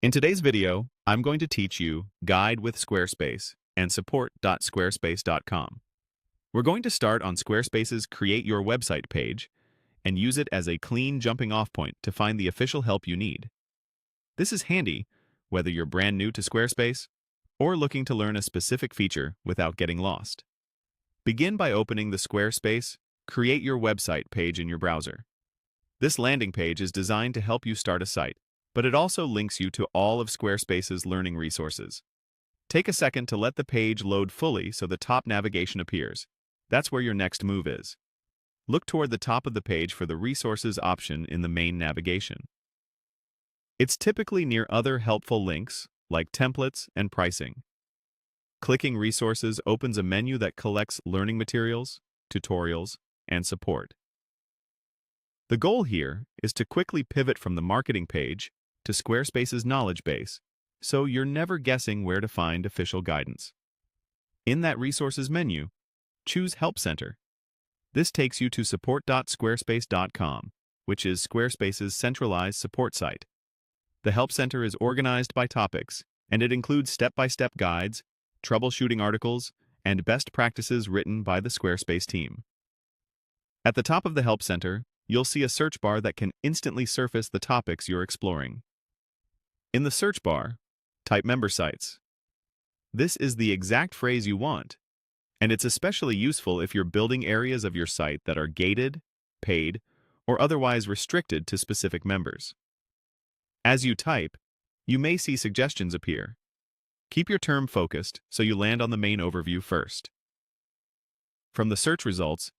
In today's video, I'm going to teach you Guide with Squarespace and support.squarespace.com. We're going to start on Squarespace's Create Your Website page and use it as a clean jumping-off point to find the official help you need. This is handy whether you're brand new to Squarespace or looking to learn a specific feature without getting lost. Begin by opening the Squarespace Create Your Website page in your browser. This landing page is designed to help you start a site, but it also links you to all of Squarespace's learning resources. Take a second to let the page load fully so the top navigation appears. That's where your next move is. Look toward the top of the page for the Resources option in the main navigation. It's typically near other helpful links like templates and pricing. Clicking Resources opens a menu that collects learning materials, tutorials, and support. The goal here is to quickly pivot from the marketing page to Squarespace's knowledge base, so you're never guessing where to find official guidance. In that Resources menu, choose Help Center. This takes you to support.squarespace.com, which is Squarespace's centralized support site. The Help Center is organized by topics, and it includes step-by-step guides, troubleshooting articles, and best practices written by the Squarespace team. At the top of the Help Center, you'll see a search bar that can instantly surface the topics you're exploring. In the search bar, type member sites. This is the exact phrase you want, and it's especially useful if you're building areas of your site that are gated, paid, or otherwise restricted to specific members. As you type, you may see suggestions appear. Keep your term focused so you land on the main overview first. From the search results,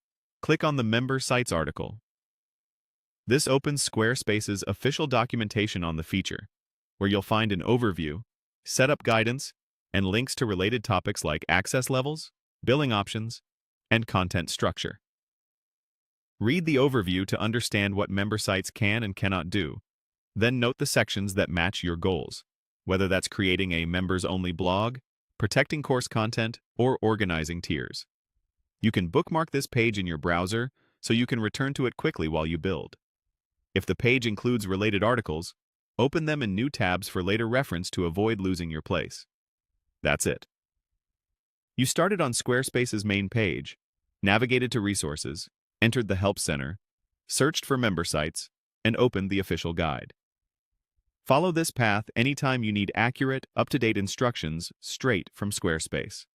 click on the Member Sites article. This opens Squarespace's official documentation on the feature, where you'll find an overview, setup guidance, and links to related topics like access levels, billing options, and content structure. Read the overview to understand what member sites can and cannot do. Then note the sections that match your goals, whether that's creating a members-only blog, protecting course content, or organizing tiers. You can bookmark this page in your browser so you can return to it quickly while you build. If the page includes related articles, open them in new tabs for later reference to avoid losing your place. That's it. You started on Squarespace's main page, navigated to Resources, entered the Help Center, searched for member sites, and opened the official guide. Follow this path anytime you need accurate, up-to-date instructions straight from Squarespace.